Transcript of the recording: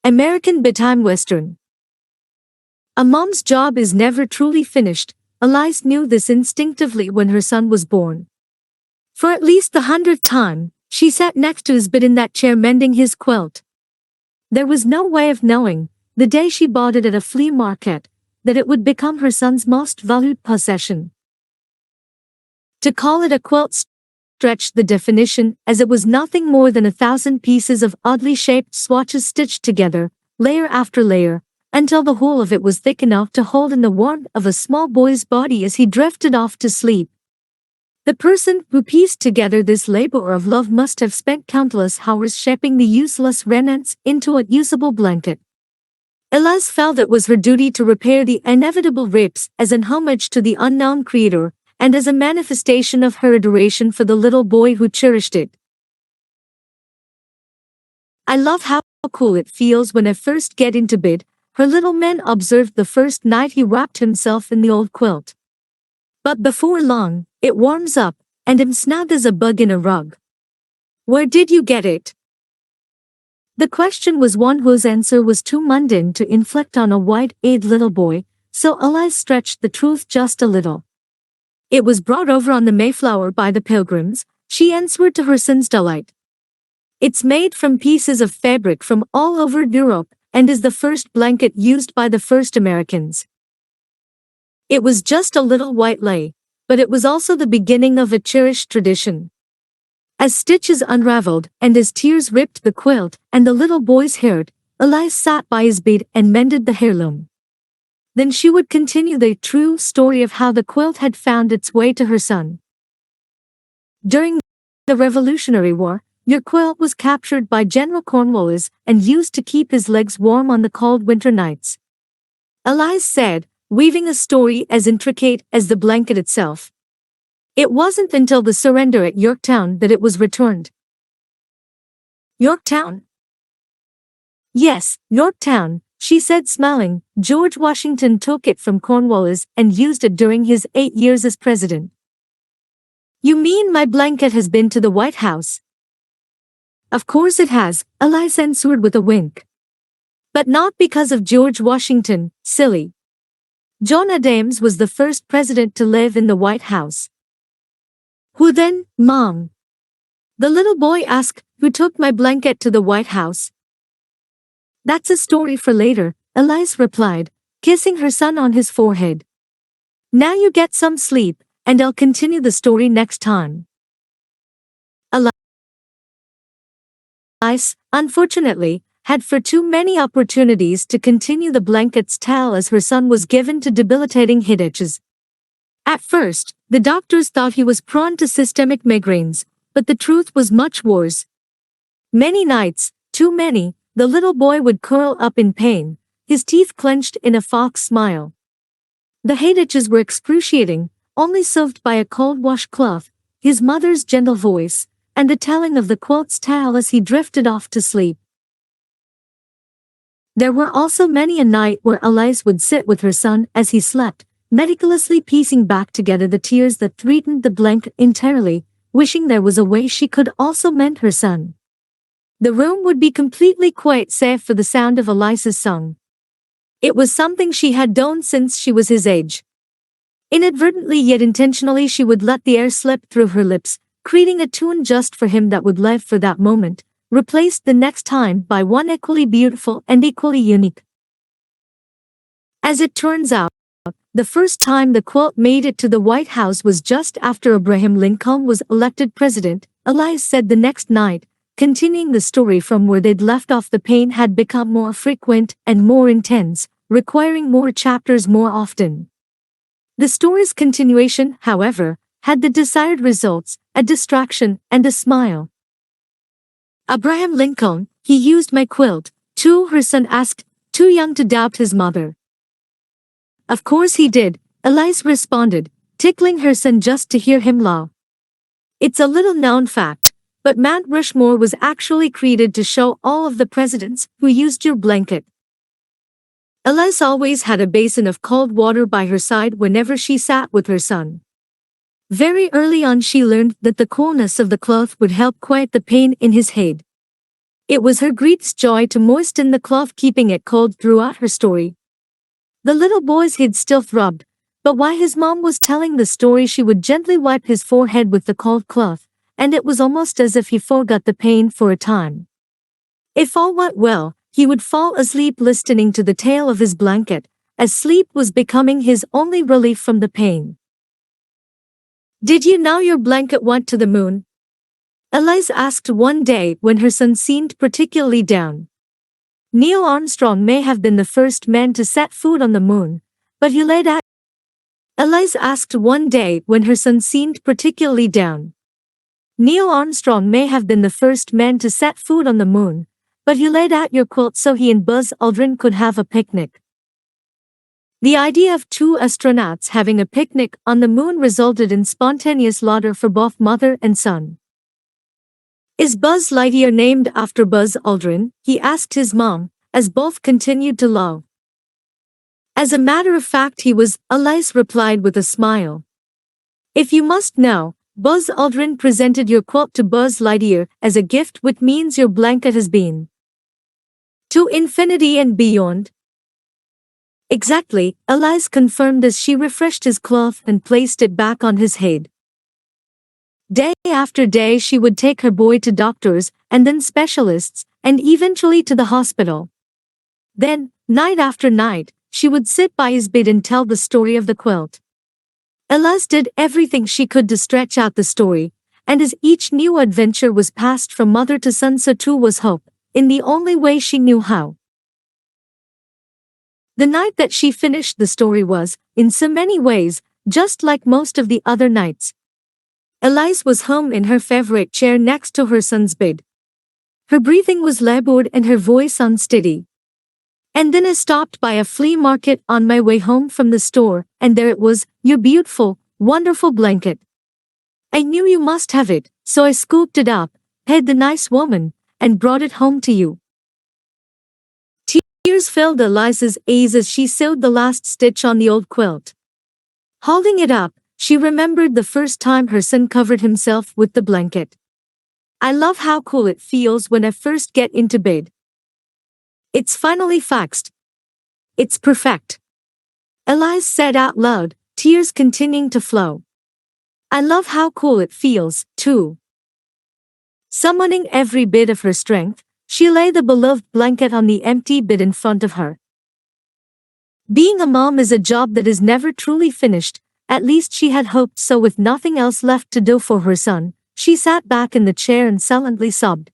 American Bedtime Western. A mom's job is never truly finished. Elise knew this instinctively when her son was born. For at least the 100th time, she sat next to his bed in that chair mending his quilt. There was no way of knowing, the day she bought it at a flea market, that it would become her son's most valued possession. To call it a quilt stretched the definition, as it was nothing more than 1,000 pieces of oddly shaped swatches stitched together, layer after layer, until the whole of it was thick enough to hold in the warmth of a small boy's body as he drifted off to sleep. The person who pieced together this labor of love must have spent countless hours shaping the useless remnants into a usable blanket. Elise felt it was her duty to repair the inevitable rips as an homage to the unknown creator, and as a manifestation of her adoration for the little boy who cherished it. "I love how cool it feels when I first get into bed," her little man observed the first night he wrapped himself in the old quilt. "But before long, it warms up, and I'm snug as a bug in a rug. Where did you get it?" The question was one whose answer was too mundane to inflict on a wide-eyed little boy, so Elise stretched the truth just a little. "It was brought over on the Mayflower by the Pilgrims," she answered to her son's delight. "It's made from pieces of fabric from all over Europe, and is the first blanket used by the first Americans. It was just a little white lay, but it was also the beginning of a cherished tradition." As stitches unraveled, and as tears ripped the quilt, and the little boy's hair, Elise sat by his bed and mended the heirloom. Then she would continue the true story of how the quilt had found its way to her son. "During the Revolutionary War, your quilt was captured by General Cornwallis and used to keep his legs warm on the cold winter nights," Elise said, weaving a story as intricate as the blanket itself. "It wasn't until the surrender at Yorktown that it was returned." "Yorktown?" "Yes, Yorktown," she said smiling. "George Washington took it from Cornwallis and used it during his 8 years as president." "You mean my blanket has been to the White House?" "Of course it has," Elise answered with a wink. "But not because of George Washington, silly. John Adams was the first president to live in the White House." "Who then, Mom?" the little boy asked. "Who took my blanket to the White House?" "That's a story for later," Elise replied, kissing her son on his forehead. "Now you get some sleep, and I'll continue the story next time." Elise, unfortunately, had for too many opportunities to continue the blanket's tale as her son was given to debilitating headaches. At first, the doctors thought he was prone to systemic migraines, but the truth was much worse. Many nights, too many, the little boy would curl up in pain, his teeth clenched in a fox smile. The headaches were excruciating, only soothed by a cold washcloth, his mother's gentle voice, and the telling of the quilt's tale as he drifted off to sleep. There were also many a night where Elise would sit with her son as he slept, meticulously piecing back together the tears that threatened the blanket entirely, wishing there was a way she could also mend her son. The room would be completely quiet save for the sound of Elise's song. It was something she had done since she was his age. Inadvertently yet intentionally she would let the air slip through her lips, creating a tune just for him that would live for that moment, replaced the next time by one equally beautiful and equally unique. As it turns out, the first time the quilt made it to the White House was just after Abraham Lincoln was elected president, Elise said the next night, continuing the story from where they'd left off. The pain had become more frequent and more intense, requiring more chapters more often. The story's continuation, however, had the desired results, a distraction and a smile. "Abraham Lincoln, he used my quilt, too?" her son asked, too young to doubt his mother. "Of course he did," Elise responded, tickling her son just to hear him laugh. "It's a little-known fact, but Mount Rushmore was actually created to show all of the presidents who used your blanket." Elise always had a basin of cold water by her side whenever she sat with her son. Very early on she learned that the coolness of the cloth would help quiet the pain in his head. It was her greatest joy to moisten the cloth, keeping it cold throughout her story. The little boy's head still throbbed, but while his mom was telling the story, she would gently wipe his forehead with the cold cloth, and it was almost as if he forgot the pain for a time. If all went well, he would fall asleep listening to the tale of his blanket, as sleep was becoming his only relief from the pain. "Did you know your blanket went to the moon?" Elise asked one day when her son seemed particularly down. Neil Armstrong may have been the first man to set foot on the moon, but he laid out. Elise asked one day when her son seemed particularly down. Neil Armstrong may have been the first man to set foot on the moon, but he laid out your quilt so he and Buzz Aldrin could have a picnic. The idea of two astronauts having a picnic on the moon resulted in spontaneous laughter for both mother and son. "Is Buzz Lightyear named after Buzz Aldrin?" he asked his mom, as both continued to laugh. "As a matter of fact he was," Elise replied with a smile. "If you must know, Buzz Aldrin presented your quilt to Buzz Lightyear as a gift, which means your blanket has been to infinity and beyond." "Exactly," Elise confirmed as she refreshed his cloth and placed it back on his head. Day after day she would take her boy to doctors, and then specialists, and eventually to the hospital. Then, night after night, she would sit by his bed and tell the story of the quilt. Elise did everything she could to stretch out the story, and as each new adventure was passed from mother to son, so too was hope, in the only way she knew how. The night that she finished the story was, in so many ways, just like most of the other nights. Elise was home in her favorite chair next to her son's bed. Her breathing was labored and her voice unsteady. "And then I stopped by a flea market on my way home from the store, and there it was, your beautiful, wonderful blanket. I knew you must have it, so I scooped it up, paid the nice woman, and brought it home to you." Tears filled Elise's eyes as she sewed the last stitch on the old quilt. Holding it up, she remembered the first time her son covered himself with the blanket. "I love how cool it feels when I first get into bed. It's finally fixed. It's perfect." Elise said out loud, tears continuing to flow. "I love how cool it feels, too." Summoning every bit of her strength, she laid the beloved blanket on the empty bed in front of her. Being a mom is a job that is never truly finished. At least she had hoped so. With nothing else left to do for her son, she sat back in the chair and silently sobbed.